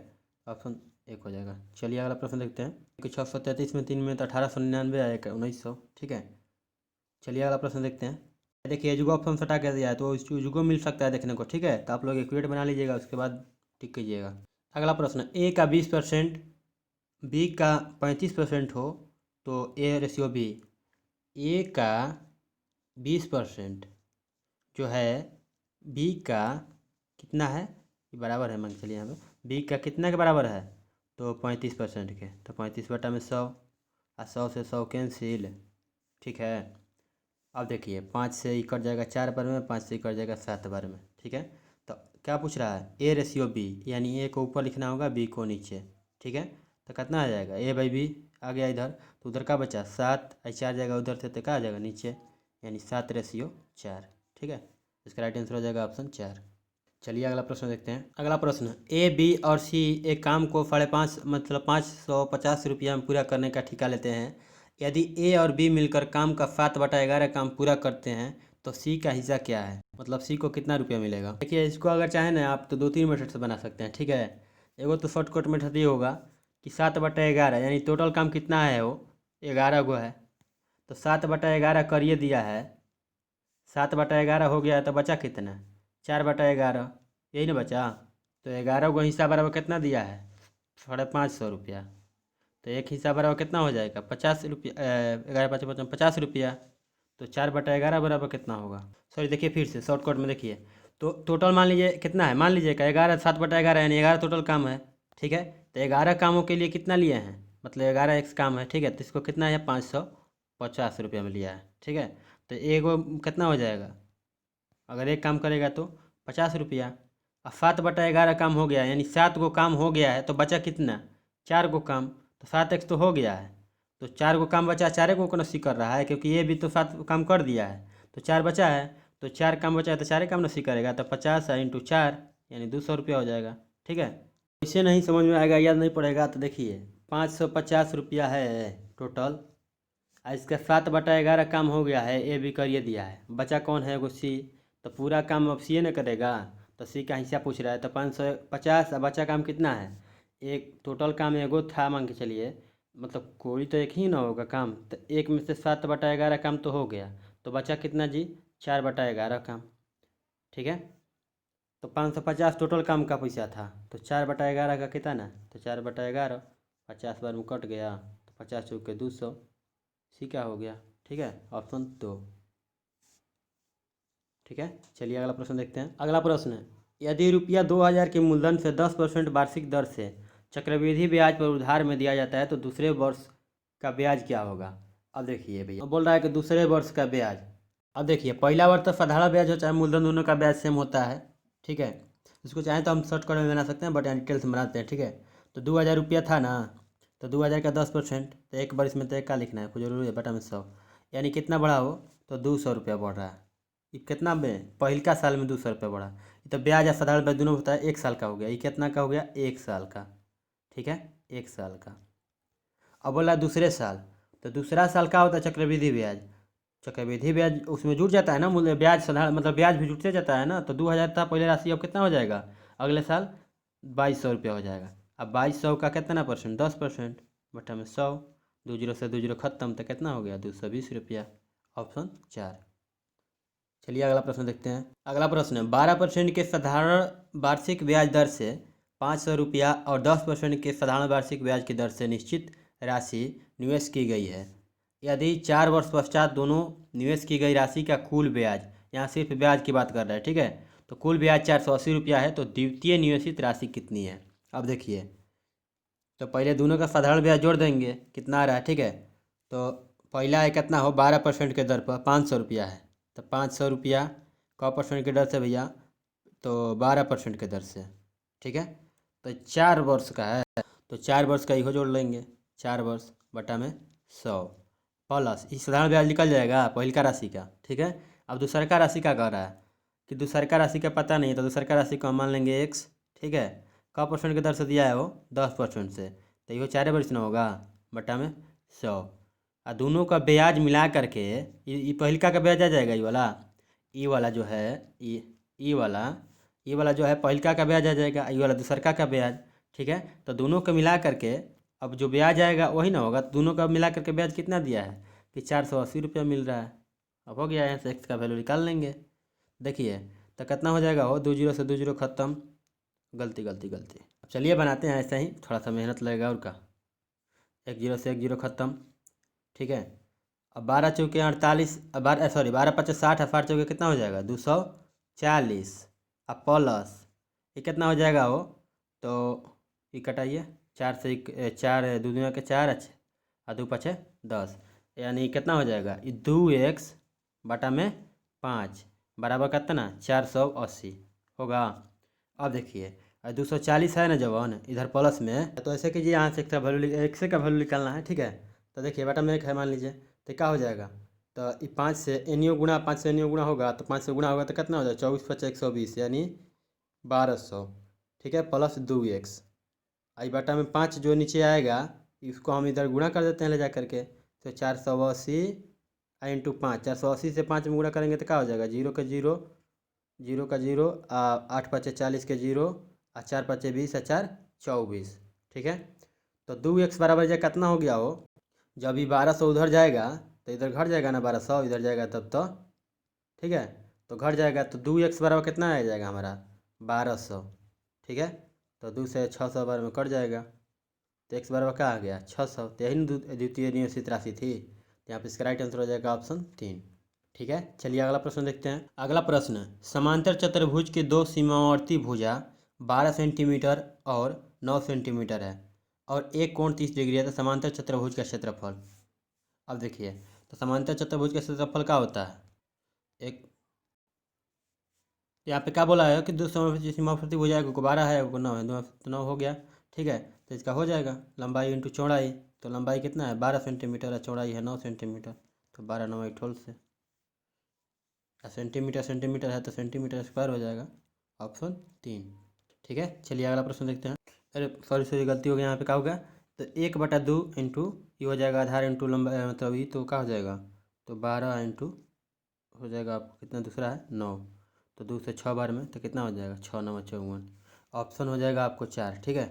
ऑप्शन 1 हो जाएगा। चलिए अगला प्रश्न देखते हैं कि 633 में 3 में तो 1899 आएगा 1900। ठीक है, चलिए अगला प्रश्न देखते हैं। देखिए जुगो ऑप्शन हटा के दिया है तो जुगो मिल सकता है देखने को। ठीक है, तो आप लोग इक्वेट बना लीजिएगा, उसके बाद टिक कीजिएगा। अगला प्रश्न, ए का 20% बी का 35% हो तो ए रेशियो बी, ए का 20% जो है बी का कितना है ये बराबर है, मान के चलिए यहाँ पे बी का कितना के बराबर है तो 35% के, तो 35/100 और 100 से 100 कैंसिल। ठीक है, अब देखिए 5 से ही कट जाएगा 4 बार में, 5 से ही कट जाएगा 7 बार में। ठीक है, तो क्या पूछ रहा है ए रेशियो बी, यानी ए को ऊपर लिखना होगा बी को नीचे। ठीक है, तो कितना आ जाएगा ए बाई बी आ गया इधर, तो उधर का बचा 7, 4 जाएगा उधर से तो क्या आ जाएगा नीचे, यानी 7/4। ठीक है, इसका राइट आंसर हो जाएगा ऑप्शन 4। चलिए अगला प्रश्न देखते हैं। अगला प्रश्न, ए बी और सी एक काम को 5.5 मतलब 550 रुपया में पूरा करने का ठेका लेते हैं। यदि ए और बी मिलकर काम का 7/11 काम पूरा करते हैं तो सी का हिस्सा क्या है, मतलब सी को कितना रुपया मिलेगा। देखिए इसको अगर चाहें ना आप तो 2-3 मेथड से बना सकते हैं। ठीक है, एगो तो शॉर्टकट मेथड ये होगा कि 7/11, यानी टोटल काम कितना है वो 11 गो है। तो 7/11 करिए दिया है, 7/11 हो गया है तो बचा कितना, 4/11, यही ना बचा। तो 11 गो हिस्सा बराबर कितना दिया है, 550 रुपया। तो एक हिस्सा बराबर कितना हो जाएगा, 50 रुपया, 11×5 = 50 रुपया। तो 4/11 बराबर कितना होगा, सॉरी देखिए फिर से शॉर्टकट में देखिए। तो टोटल मान लीजिए कितना है, मान लीजिए 11, 7/11 यानी 11 टोटल काम है, ठीक है। तो 11 कामों के लिए कितना लिए हैं, मतलब 11 एक काम है, ठीक है। तो इसको कितना है, 550 रुपया में लिया है, ठीक है। तो एगो कितना हो जाएगा, अगर एक काम करेगा तो 50 रुपया। अब 7/11 काम हो गया, यानी 7 गो काम हो गया है, तो बचा कितना, 4 गो काम। तो 7x तो हो गया है, तो 4 गो काम बचा, 4 गो को नसी कर रहा है, क्योंकि ये भी तो 7 काम कर दिया है। तो 4 बचा है, तो 4 काम बचा है तो 4 काम नसी करेगा। तो 50×4 यानी 200 रुपया हो जाएगा, ठीक है। इसे नहीं समझ में आएगा, याद नहीं पड़ेगा, तो देखिए 550 रुपया है टोटल। इसका 7/11 काम हो गया है, ए भी करिए दिया है, बचा कौन है, एगो सी। तो पूरा काम अब सी ने करेगा, तो सी का हिस्सा पूछ रहा है। तो 550, बचा काम कितना है, एक टोटल काम एगो था मान के चलिए, मतलब कोई तो एक ही ना होगा काम। तो एक में से 7/11 काम तो हो गया, तो बचा कितना जी, 4/11 काम, ठीक है। तो 550 टोटल काम का पैसा था, तो 4/11 का कितना, तो 4/11, 50 बार में कट गया, तो 50×200, सी क्या हो गया, ठीक है, ऑप्शन 2, ठीक है। चलिए अगला प्रश्न देखते हैं। अगला प्रश्न है, यदि रुपया 2000 के मूलधन से 10% वार्षिक दर से चक्रवृद्धि ब्याज पर उधार में दिया जाता है, तो दूसरे वर्ष का ब्याज क्या होगा। अब देखिए भैया, बोल रहा है कि दूसरे वर्ष का ब्याज। अब देखिए पहला वर्ष तो साधारण ब्याज हो चाहे मूलधन, दोनों का ब्याज सेम होता है, ठीक है। इसको चाहें तो हम शॉर्टकट में बना सकते हैं, बट यहाँ डिटेल से बनाते हैं, ठीक है। तो 2000 रुपया था ना, तो 2000 का 10%, तो एक बार इसमें तो एक का लिखना है, कुछ जरूरी है, बटा में 100, यानी कितना बढ़ा हो, तो 200 रुपया बढ़ रहा है। ये कितना में, पहिलका साल में 200 रुपया बढ़ा। ये तो ब्याज या साधारण ब्याज दोनों होता है, 1 साल का हो गया, ये कितना का हो गया, 1 साल का, ठीक है, 1 साल का। अब बोला दूसरे साल, तो दूसरा साल का होता है चक्रवृद्धि ब्याज। चक्रवृद्धि ब्याज उसमें जुट जाता है ना, मूल्य ब्याज साधारण मतलब ब्याज भी जुटते जाता है ना। तो 2000 था पहले राशि, अब कितना हो जाएगा, अगले साल 2200 रुपया हो जाएगा। अब 2200 का कितना परसेंट, 10%, बटा में 100, 20 से 20 खत्म, तो कितना हो गया, 220 रुपया, ऑप्शन 4। चलिए अगला प्रश्न देखते हैं। अगला प्रश्न है, 12% के साधारण वार्षिक ब्याज दर से 500 रुपया और 10% के साधारण वार्षिक ब्याज की दर से निश्चित राशि निवेश की गई है। यदि 4 वर्ष पश्चात दोनों निवेश की गई राशि का कुल ब्याज, यहाँ सिर्फ ब्याज की बात कर रहा है, ठीक है। तो कुल ब्याज 480 रुपया है, तो द्वितीय निवेशित राशि कितनी है। अब देखिए, तो पहले दोनों का साधारण ब्याज जोड़ देंगे, कितना आ रहा है, ठीक है। तो पहला है कितना हो, 12% के दर पर 500 रुपया है, तो 500 रुपया क परसेंट के दर से भैया, तो 12% के दर से, ठीक है। तो 4 वर्ष का है, तो 4 वर्ष का इहो जोड़ लेंगे, 4 वर्ष बटा में 100 प्लस इस साधारण ब्याज निकल जाएगा पहल का राशि का, ठीक है। अब दूसर का राशि का कह रहा है कि दूसर का राशि का पता नहीं, तो दूसर का राशि को हम मान लेंगे x, ठीक है। क परसेंट के दर से दिया है वो 10% से, तो इहो 4 वर्ष ना होगा, बटा में 100। और दोनों का ब्याज मिला करके ये पहिलका का ब्याज आ जाएगा, ये वाला जो है, ये वाला जो है पहिलका का ब्याज आ जाएगा, ये वाला दूसरका का ब्याज, ठीक है। तो दोनों को मिला करके अब जो ब्याज आएगा वही ना होगा, तो दोनों का मिला करके ब्याज कितना दिया है कि 480 रुपया मिल रहा है। अब हो गया, यहाँ से एक्स का वैल्यू निकाल लेंगे, देखिए तो कितना हो जाएगा, हो 20 से 20 खत्म, गलती गलती गलती। अब चलिए बनाते हैं ऐसा ही, थोड़ा सा मेहनत लगेगा और का, 10 से 10 खत्म, ठीक है। अब 12×4 = 48, अब 12×5 = 60, 8×4 कितना हो जाएगा, 240। अब प्लस ये कितना हो जाएगा हो, तो ये कटाइए, 4 से 4, 2 दूना के 4, और 2×5 = 10, यानी कितना हो जाएगा, ये 2x बटा में 5 बराबर कितना, 480 होगा। अब देखिए 240 है ना जवान, इधर प्लस में, तो ऐसे कीजिए, यहाँ से एक्स का वैल्यू निकालना है, ठीक है। तो देखिए बटा में 1 है मान लीजिए, तो क्या हो जाएगा, तो ये 5 से एनियो गुणा, 5 से एनियो गुणा होगा, तो 5 से गुणा होगा तो कितना हो जाएगा, 24×5 = 120, यानी 1200, ठीक है, प्लस 2x। आई बटा में 5 जो नीचे आएगा, इसको हम इधर गुणा कर देते हैं ले जा करके, तो 480 इंटू 5, 480 से 5 में गुणा करेंगे तो क्या हो जाएगा, 0 का 0, 0 का 0, 8×5 = 40 के 0, और 4×5 = 20, और 4 = 24, ठीक है। तो 2x बराबर जो कितना हो गया हो, जब ये 1200 उधर जाएगा तो इधर घट जाएगा ना, 1200 इधर जाएगा तब तो, ठीक है, तो घट जाएगा तो 2x बराबर कितना आ जाएगा हमारा 1200, ठीक है। तो 2 से 600 बार में कट जाएगा तो x बराबर क्या आ गया 600। तो यही द्वितीय नियमित राशि थी, तो यहाँ पे इसका राइट आंसर हो जाएगा ऑप्शन 3, ठीक है। चलिए अगला प्रश्न देखते हैं। अगला प्रश्न, समांतर चतुर्भुज की दो सीमावर्ती भुजा 12 सेंटीमीटर और 9 सेंटीमीटर है और एक कोण 30 डिग्री है, तो समांतर चतुर्भुज का क्षेत्रफल। अब देखिए, तो समांतर चतुर्भुज का क्षेत्रफल क्या होता है, एक यहाँ पे क्या बोला है कि दो सीमावर्ती भुजा है, को 12 है, को 9 है, 2 तो 9 हो गया, ठीक है। तो इसका हो जाएगा लंबाई इंटू चौड़ाई, तो लंबाई कितना है 12 सेंटीमीटर है, चौड़ाई है 9 सेंटीमीटर, तो 12 9 18 से, सेंटीमीटर सेंटीमीटर है तो सेंटीमीटर स्क्वायर हो जाएगा, ऑप्शन 3, ठीक है। चलिए अगला प्रश्न देखते हैं। अरे सॉरी गलती हो गई, यहाँ पे क्या होगा, तो 1/2 इंटू ये हो जाएगा आधार इंटू लंबा, मतलब ये तो क्या हो जाएगा, तो 12 इंटू हो जाएगा आपको कितना, दूसरा है 9, तो 2 से 6 बार में तो कितना हो जाएगा 6 9 54, ऑप्शन हो जाएगा आपको 4, ठीक है।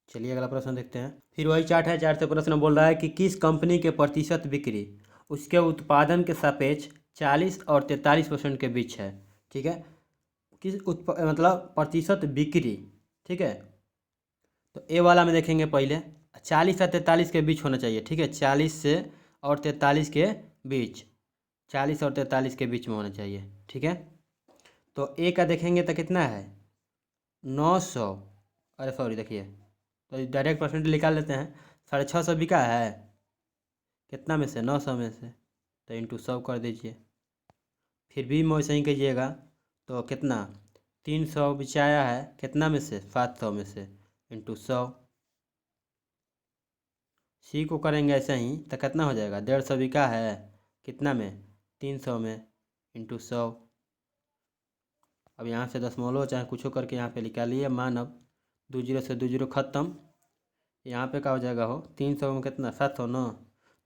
चलिए अगला प्रश्न देखते हैं। फिर वही चार्ट है, चार्ट से प्रश्न बोल रहा है कि किस कंपनी के प्रतिशत बिक्री उसके उत्पादन के सापेक्ष 40 और 43% के बीच है, ठीक है। किस मतलब प्रतिशत बिक्री, ठीक है। तो ए वाला में देखेंगे पहले 40 और 43 के बीच होना चाहिए, ठीक है, 40 से और 43 के बीच, 40 और 43 के बीच में होना चाहिए, ठीक है। तो ए का देखेंगे तो कितना है 900, अरे सॉरी देखिए, तो डायरेक्ट परसेंट निकाल लेते हैं, 650 बिका है कितना में से 900 में से, तो इंटू 100 कर दीजिए। फिर भी वैसे ही कीजिएगा तो कितना 300 बिचाया है कितना में से 700 में से, इंटू 100। सी को करेंगे ऐसे ही तो कितना हो जाएगा 150 बिका है कितना में 300 में, इंटू 100। अब यहाँ से दशमलव चाहे कुछ करके यहाँ पे निकालिए मान, अब 2 जीरो से 2 जीरो खत्म, यहाँ पे क्या हो जाएगा हो 300 में कितना 700 9,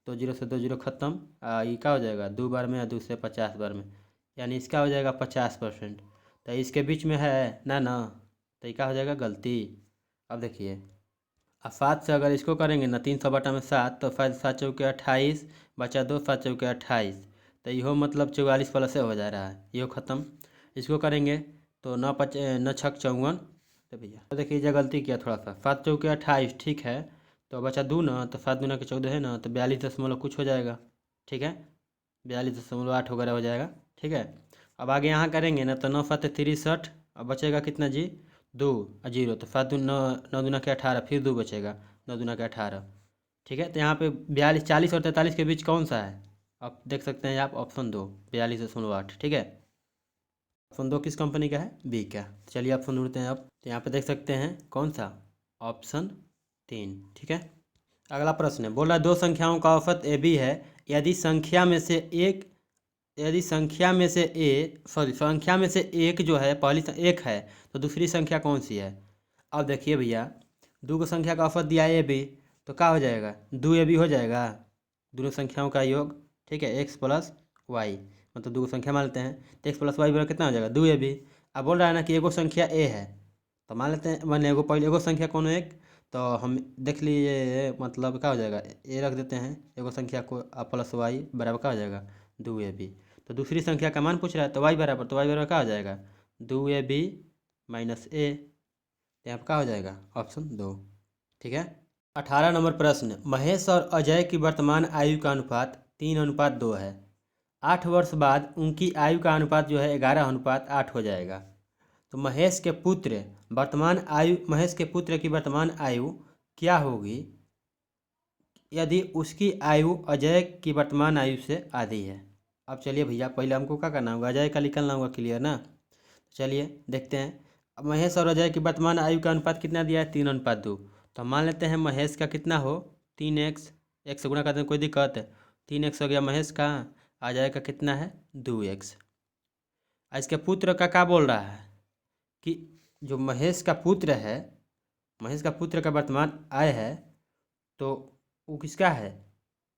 2 जीरो से 2 जीरो खत्म, ये क्या हो जाएगा 2 बार में या 2 से 50 बार में, यानी इसका हो जाएगा 50%, तो इसके बीच में है ना ना, तो ये क्या हो जाएगा गलती। अब देखिए, अब 7 से अगर इसको करेंगे ना 300 बटा में 7, तो 7 चौके 28 बचा 2 7 चौके 28, तो यो मतलब 44 प्लस से हो जा रहा है, यो ख़त्म। इसको करेंगे तो 9 छक 54, तो भैया तो देखिए ये गलती किया थोड़ा सा, 7 चौके 28, ठीक है, तो बचा 2 ना, तो 7 दूना के 14 है ना, तो 42 कुछ हो जाएगा, ठीक है, 42.8 वगैरह हो जाएगा, ठीक है। अब आगे यहाँ करेंगे ना तो 9 7 63, अब बचेगा कितना जी 2 और 0, तो 7 9 9 दूना के 18, फिर 2 बचेगा 9 दूना के 18, ठीक है। तो यहाँ पे 42 40 और 43 के बीच कौन सा है, आप देख सकते हैं आप ऑप्शन 2 42.8, ठीक है। ऑप्शन 2 किस कंपनी का है, बी का। चलिए ऑप्शन ढूंढते हैं अब, तो यहाँ पे देख सकते हैं कौन सा, ऑप्शन 3, ठीक है। अगला प्रश्न है, बोल रहा है दो संख्याओं का औसत ए बी है, यदि संख्या में से एक संख्या में से एक जो है पहली एक है तो दूसरी संख्या कौन सी है। अब देखिए भैया, दो को संख्या का औसत दिया ए बी, तो क्या हो जाएगा 2 ए बी हो जाएगा, दोनों संख्याओं का योग, ठीक है, एक्स प्लस वाई, मतलब दो संख्या मान लेते हैं, तो एक्स प्लस वाई बराबर कितना हो जाएगा 2 ए बी। अब बोल रहा है ना कि एगो संख्या ए है, तो मान लेते हैं मान एगो पहले एगो संख्या कौन है एक, तो हम देख लीजिए मतलब क्या हो जाएगा ए रख देते हैं, एगो संख्या को प्लस वाई बराबर क्या हो जाएगा 2 ए बी। तो दूसरी संख्या का मान पूछ रहा है, तो वाई बराबर क्या हो जाएगा 2 ए बी माइनस ए, तो यहाँ पर क्या हो जाएगा ऑप्शन 2, ठीक है। 18 नंबर प्रश्न, महेश और अजय की वर्तमान आयु का अनुपात 3:2 है, 8 वर्ष बाद उनकी आयु का अनुपात जो है 11:8 हो जाएगा। तो महेश के पुत्र की वर्तमान आयु क्या होगी यदि उसकी आयु अजय की वर्तमान आयु से आधी है। अब चलिए भैया पहले हमको क्या करना होगा, अजय का निकलना होगा, क्लियर ना। चलिए देखते हैं, अब महेश और अजय की वर्तमान आयु का अनुपात कितना दिया है 3:2, तो मान लेते हैं महेश का कितना हो 3x, एक से गुणा करते हैं कोई दिक्कत है, 3x हो गया महेश का, अजय का कितना है 2x। इसके पुत्र का क्या बोल रहा है कि जो महेश का पुत्र का वर्तमान आय है तो वो किसका है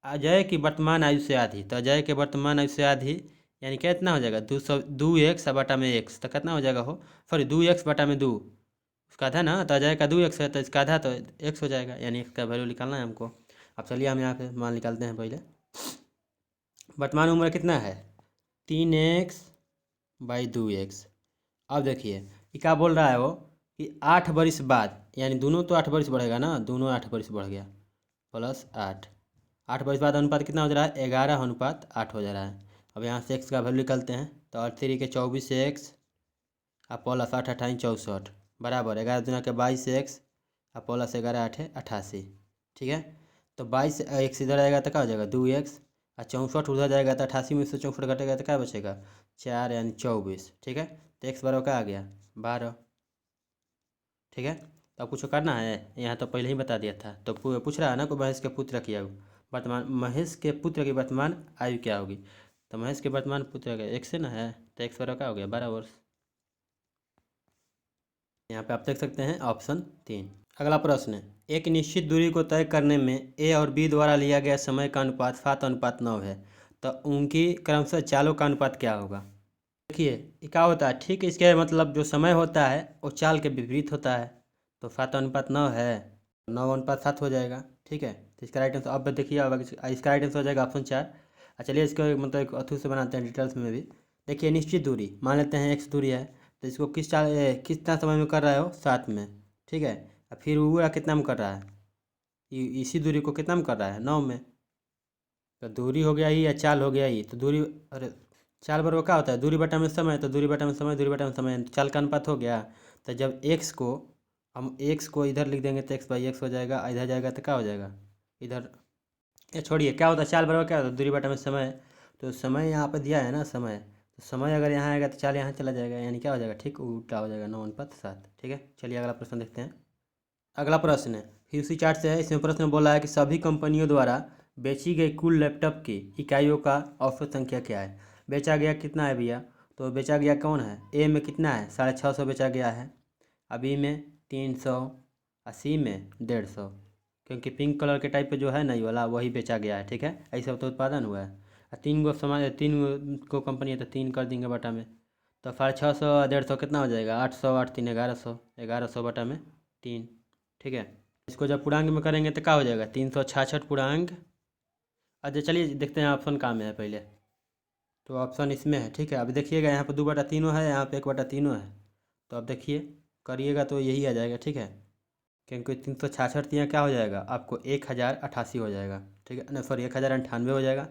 अजय की वर्तमान आयु से आधी, तो अजय के वर्तमान आयु से आधी यानी कितना हो जाएगा 2x बटा में x, तो कितना हो जाएगा हो सॉरी 2x बटा में 2, उसका आधा ना, तो आ जाएगा 2x है तो इसका आधा तो x हो जाएगा, यानी x का वैल्यू निकालना है हमको। अब चलिए हम यहाँ पे मान निकालते हैं पहले। वर्तमान उम्र कितना है 3x/2x। अब देखिए ये क्या बोल रहा है वो कि 8 वर्ष बाद, यानी दोनों तो 8 वर्ष बढ़ेगा ना, दोनों 8 वर्ष बढ़ गया प्लस 8 वर्ष बाद अनुपात कितना हो जा रहा है 11:8 हो जा रहा है। अब यहाँ से x का वैल्यू निकालते हैं तो 8×3 = 24x और प्लस 8×8 = 64 बराबर 11×2 = 22x और प्लस 11×8 = 88। ठीक है, तो 22x इधर आएगा तो क्या हो जाएगा 2x और 64 उधर जाएगा तो 88 में से 64 घटेगा तो क्या बचेगा 4 यानी 24। ठीक है, तो x बराबर क्या आ गया 12। ठीक है, तो अब कुछ करना है, यहाँ तो पहले ही बता दिया था। तो पूछ रहा है ना को महेश के पुत्र की आयु, वर्तमान महेश के पुत्र की वर्तमान आयु क्या होगी, तो महेश के वर्तमान पुत्र का x से ना है तो x बराबर क्या हो गया 12 वर्ष। यहाँ पे आप देख सकते हैं ऑप्शन 3। अगला प्रश्न है, एक निश्चित दूरी को तय करने में ए और बी द्वारा लिया गया समय का अनुपात 7:9 है, तो उनकी क्रमशः चालों का अनुपात क्या होगा। देखिए ये क्या होता है, ठीक इसके मतलब जो समय होता है वो चाल के विपरीत होता है, तो 7:9 है 9:7 हो जाएगा। ठीक है, तो इसका राइट आंसर अब देखिए, अब इसका राइट आंसर हो जाएगा ऑप्शन 4। चलिए इसको मतलब एक अथू से बनाते हैं डिटेल्स में भी। देखिए निश्चित दूरी मान लेते हैं x दूरी है, तो इसको कितना समय में कर रहा है वो 7 में। ठीक है, और फिर वो कितना में कर रहा है, इसी दूरी को कितना में कर रहा है 9 में। तो दूरी हो गया ही या चाल हो गया ही, तो दूरी, अरे चाल बराबर क्या होता है दूरी बटा में समय, तो दूरी बटा में समय, दूरी बटा में समय, तो चाल का अनुपात हो गया। तो जब हम x को इधर लिख देंगे तो x/x हो जाएगा, इधर जाएगा तो क्या हो जाएगा इधर, ये छोड़िए क्या होता है चाल बराबर क्या होता है दूरी बटा में समय। तो समय यहाँ पर दिया है ना समय, तो समय अगर यहाँ आएगा तो चाल यहाँ चला जाएगा, यानी क्या हो जाएगा ठीक उल्टा हो जाएगा 9:7। ठीक है, चलिए अगला प्रश्न देखते हैं। अगला प्रश्न है फिर उसी चार्ट से है, इसमें प्रश्न बोला है कि सभी कंपनियों द्वारा बेची गई कुल लैपटॉप की इकाइयों का औसत संख्या क्या है। बेचा गया कितना है भैया, तो बेचा गया कौन है, ए में कितना है 650 बेचा गया है, बी में 300 और सी में 150, क्योंकि पिंक कलर के टाइप पे जो है ना ये वाला वही बेचा गया है। ठीक है, ऐसा तो उत्पादन हुआ है और 3 को कंपनी है तो 3 कर देंगे बटा में, तो 650 और 150 कितना हो जाएगा 800 8 3 1100, 1100 बटा में 3। ठीक है, इसको जब पूर्णांक में करेंगे तो क्या हो जाएगा 366 पूर्णांक। अच्छा चलिए देखते हैं ऑप्शन कहाँ में है पहले, तो ऑप्शन इसमें है। ठीक है, अब देखिएगा यहाँ पर 2/3 है, यहाँ पे 1/3 है, तो अब देखिए करिएगा तो यही आ जाएगा। ठीक है, क्योंकि 366 यहाँ क्या हो जाएगा आपको 1088 हो जाएगा। ठीक है ना, सॉरी 1098 हो जाएगा,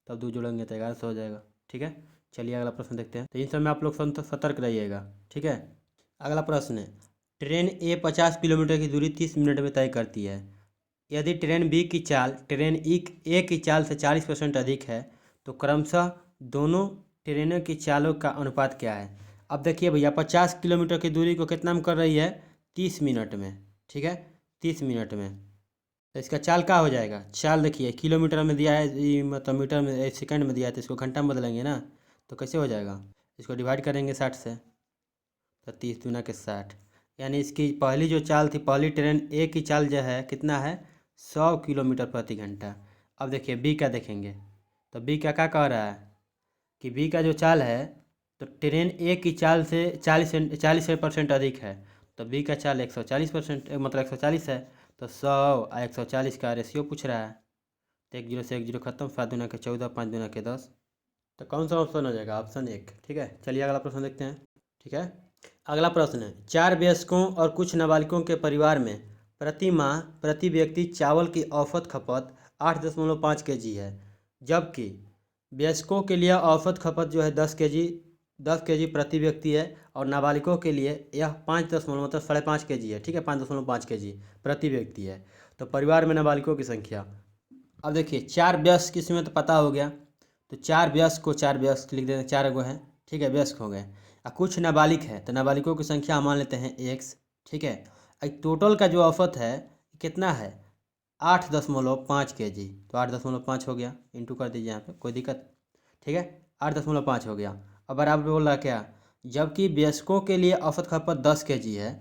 तब 2 जोड़ेंगे तो 1100 हो जाएगा। ठीक है, चलिए अगला प्रश्न देखते हैं, तो इन सब में आप लोग सतर्क रहिएगा। ठीक है, अगला प्रश्न है, ट्रेन ए 50 किलोमीटर की दूरी 30 मिनट में तय करती है, यदि ट्रेन बी की चाल ट्रेन ए की चाल से 40% अधिक है तो क्रमशः दोनों ट्रेनों की चालों का अनुपात क्या है। अब देखिए भैया 50 किलोमीटर की दूरी को कितना में कर रही है 30 मिनट में। ठीक है, 30 मिनट में, तो इसका चाल क्या हो जाएगा, चाल देखिए किलोमीटर में दिया है, मतलब मीटर में सेकंड में दिया है, तो इसको घंटा में बदलेंगे ना, तो कैसे हो जाएगा, इसको डिवाइड करेंगे 60 से, तो 30 दूना के 60, यानी इसकी पहली जो चाल थी, पहली ट्रेन ए की चाल जो है कितना है 100 किलोमीटर प्रति घंटा। अब देखिए बी का देखेंगे, तो बी का क्या कह रहा है कि बी का जो चाल है, तो ट्रेन ए की चाल से 40% अधिक है, तो बी का चाल 140% मतलब 140 है, तो 100 और 140 का रेशियो पूछ रहा है, तो 1 0 से 1 0 खत्म, 7 दूना के 14, 5 दूना के 10, तो कौन सा ऑप्शन हो जाएगा ऑप्शन 1। ठीक है, चलिए अगला प्रश्न देखते हैं। ठीक है, अगला प्रश्न है, 4 वयस्कों और कुछ नाबालिगों के परिवार में प्रति माह प्रति व्यक्ति चावल की औसत खपत 8.5 केजी है, जबकि वयस्कों के लिए औसत खपत जो है 10 केजी प्रति व्यक्ति है, और नाबालिगों के लिए यह 5 मतलब 5.5 केजी है। ठीक है, 5.5 केजी प्रति व्यक्ति है, तो परिवार में नाबालिगों की संख्या। अब देखिए 4 वयस्क इसमें तो पता हो गया, तो 4 वयस्क लिख देते, 4 गो हैं। ठीक है, वयस्क हो गए, और कुछ नाबालिग है तो नाबालिगों की संख्या मान लेते हैं x। ठीक है, टोटल का जो औसत है कितना है 8.5 केजी, तो 8.5 हो गया, इंटू कर दीजिए यहाँ पे, कोई दिक्कत। ठीक है, 8.5 हो गया। अब बराबर बोल रहा क्या, जबकि वयस्कों के लिए औसत खपत 10 केजी है,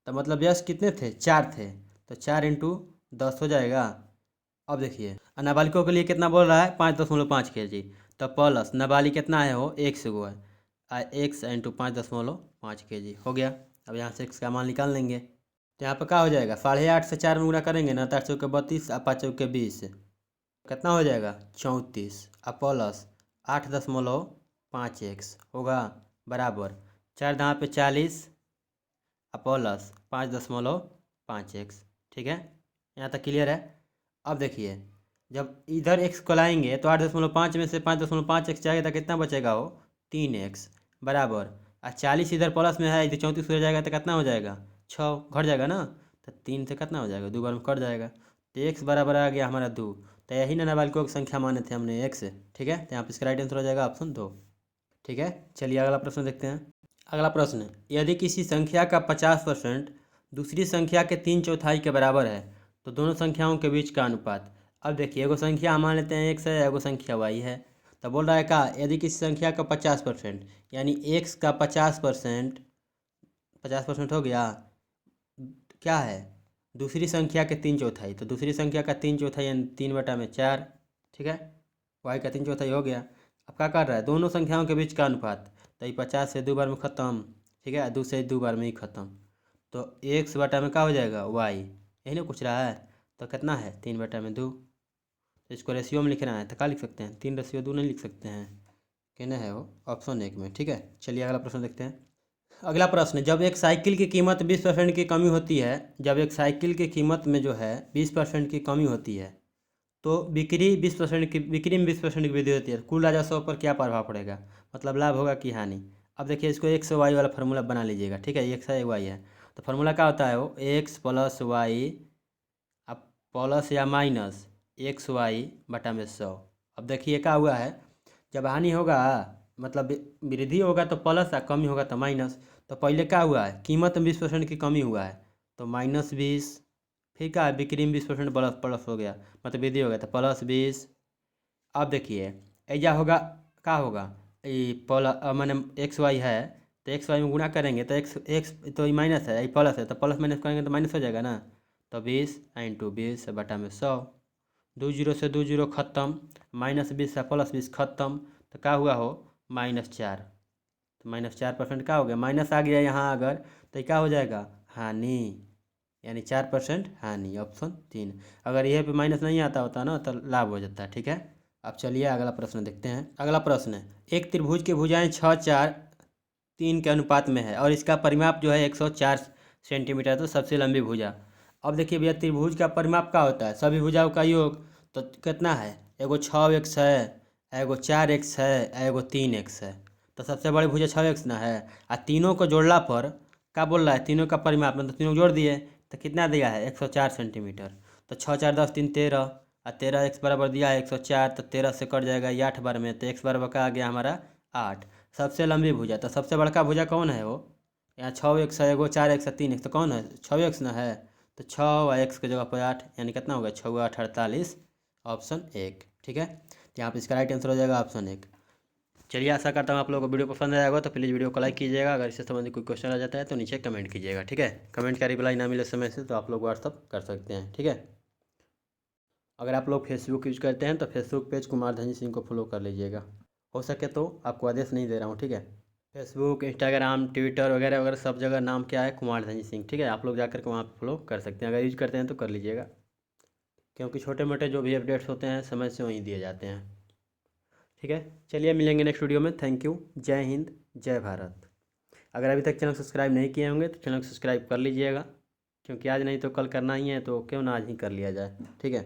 तो मतलब वयस्क कितने थे 4 थे, तो 4 इंटू 10 हो जाएगा। अब देखिए नाबालिगों के लिए कितना बोल रहा है 5.5 केजी, तो प्लस नाबालिग कितना है वो 1 से गो है, x इंटू 5.5 केजी हो गया। अब यहाँ से x का मान निकाल लेंगे, तो यहाँ पर क्या हो जाएगा, 8.5 से 4 में गुणा करेंगे ना, 8 चौके 32 और 5 चौके 20, कितना हो जाएगा 34, और प्लस 8.5x होगा बराबर 4 दहाँ पे 40 और प्लस 5.5x। ठीक है, यहाँ तक क्लियर है। अब देखिए जब इधर x को लाएंगे तो 8.5 में से 5.5x जाएगा तो कितना बचेगा, हो 3x बराबर, और 40 इधर प्लस में है, इधर 34 हो जाएगा तो कितना हो जाएगा 6, घट जाएगा ना, तो 3 से कितना हो जाएगा 2 बार में कट जाएगा, तो x बराबर आ गया हमारा 2। तो यही ना नाबालिगों की संख्या माने थे हमने x। ठीक है, तो यहाँ पर इसका राइट आंसर हो जाएगा ऑप्शन 2। ठीक है, चलिए अगला प्रश्न देखते हैं। अगला प्रश्न, यदि किसी संख्या का 50% दूसरी संख्या के 3/4 के बराबर है तो दोनों संख्याओं के बीच का अनुपात। अब देखिए एगो संख्या मान लेते हैं x है, एगो संख्या y है, तो बोल रहा है का यदि किसी संख्या का 50% यानी x का 50%, 50% हो गया, क्या है दूसरी संख्या के 3/4, तो दूसरी संख्या का 3/4 यानी 3/4। ठीक है, y का 3/4 हो गया। अब क्या कर रहा है, दोनों संख्याओं के बीच का अनुपात, तो ये 50 से 2 बार में ख़त्म। ठीक है, 2 से 2 बार में ही ख़त्म, तो x बटा में क्या हो जाएगा y, यही ना पूछ रहा है, तो कितना है 3/2। तो इसको रेशियो में लिखना है तो क्या लिख सकते हैं, 3/2 नहीं लिख सकते हैं, कहना है वो ऑप्शन 1 में। ठीक है, चलिए अगला प्रश्न देखते हैं। अगला प्रश्न, जब एक साइकिल की कीमत 20% की कमी होती है, जब एक साइकिल की कीमत में जो है 20% की कमी होती है तो बिक्री में 20% की वृद्धि होती है, कुल राजस्व पर क्या प्रभाव पड़ेगा, मतलब लाभ होगा कि हानि। अब देखिए इसको एक्स वाई वाला फार्मूला बना लीजिएगा। ठीक है, एक्स है वाई है, तो फार्मूला क्या होता है, वो एक्स प्लस वाई, अब प्लस या माइनस एक्स वाई बटा में 100। अब देखिए क्या हुआ है, जब हानि होगा मतलब वृद्धि होगा तो प्लस, या कमी होगा तो माइनस। तो पहले क्या हुआ है, कीमत में 20% की कमी हुआ है तो -20, फिर क्या है बिक्री में 20% प्लस प्लस हो गया, मतलब वृद्धि हो गया तो +20। अब देखिए ऐजा होगा, क्या होगा, ये मैंने एक्स वाई है, तो एक्स वाई में गुणा करेंगे तो एक्स एक्स तो ये माइनस है, ये प्लस है, तो प्लस माइनस करेंगे तो माइनस हो जाएगा ना, तो 20 × 20 बटा में 100, 2 जीरो से 2 जीरो ख़त्म, -20 से +20 ख़त्म, तो क्या हुआ हो -4, तो -4% क्या हो गया, माइनस आ गया यहाँ अगर, तो क्या हो जाएगा हानि, यानी 4% हानि, ऑप्शन 3। अगर यह पे माइनस नहीं आता होता ना तो लाभ हो जाता है। ठीक है, अब चलिए अगला प्रश्न देखते हैं। अगला प्रश्न है, एक त्रिभुज की भुजाएं 6, 4, 3 के अनुपात में है और इसका परिमाप जो है 104 सेंटीमीटर, तो सबसे लंबी भुजा। अब देखिए भैया त्रिभुज का परिमाप क्या होता है, सभी भुजाओं का योग, तो कितना है, एगो 6x है, एगो 4x है, एगो 3x है, तो सबसे बड़ी भुजा 6x ना है, और तीनों को जोड़ला पर क्या बोल रहा है, तीनों का परिमाप मतलब तीनों जोड़ दिए तो कितना दिया है 104 सेंटीमीटर, तो 6 4 10 3 13, और 13x बराबर दिया है 104, तो 13 से कट जाएगा ये 8 बार में, तो x बराबर का आ गया हमारा 8। सबसे लंबी भुजा, तो सबसे बड़का भुजा कौन है, वो यहाँ 6x है, एगो 4x है, 3x, तो कौन है 6x ना है, तो 6 और x के जगह पर 8, यानी कितना होगा 6 8 48, ऑप्शन 1। ठीक है, तो यहाँ पर इसका राइट आंसर हो जाएगा ऑप्शन 1। चलिए आशा करता हूँ आप लोगों को वीडियो पसंद आया होगा, तो प्लीज़ वीडियो को लाइक कीजिएगा। अगर इससे संबंधित कोई क्वेश्चन आ जाता है तो नीचे कमेंट कीजिएगा। ठीक है, कमेंट का रिप्लाई ना मिले समय से तो आप लोग व्हाट्सअप कर सकते हैं। ठीक है, अगर आप लोग फेसबुक यूज करते हैं तो फेसबुक पेज कुमार धनी सिंह को फॉलो कर लीजिएगा। हो सके तो आपको आदेश नहीं दे रहा हूँ। ठीक है, फेसबुक, इंस्टाग्राम, ट्विटर वगैरह वगैरह सब जगह नाम क्या है, कुमार धनी सिंह। ठीक है, आप लोग जाकर के वहाँ पर फॉलो कर सकते हैं, अगर यूज करते हैं तो कर लीजिएगा, क्योंकि छोटे मोटे जो भी अपडेट्स होते हैं समय से वहीं दिए जाते हैं। ठीक है, चलिए मिलेंगे नेक्स्ट वीडियो में। थैंक यू, जय हिंद, जय भारत। अगर अभी तक चैनल सब्सक्राइब नहीं किए होंगे तो चैनल सब्सक्राइब कर लीजिएगा, क्योंकि आज नहीं तो कल करना ही है, तो क्यों ना आज ही कर लिया जाए। ठीक है।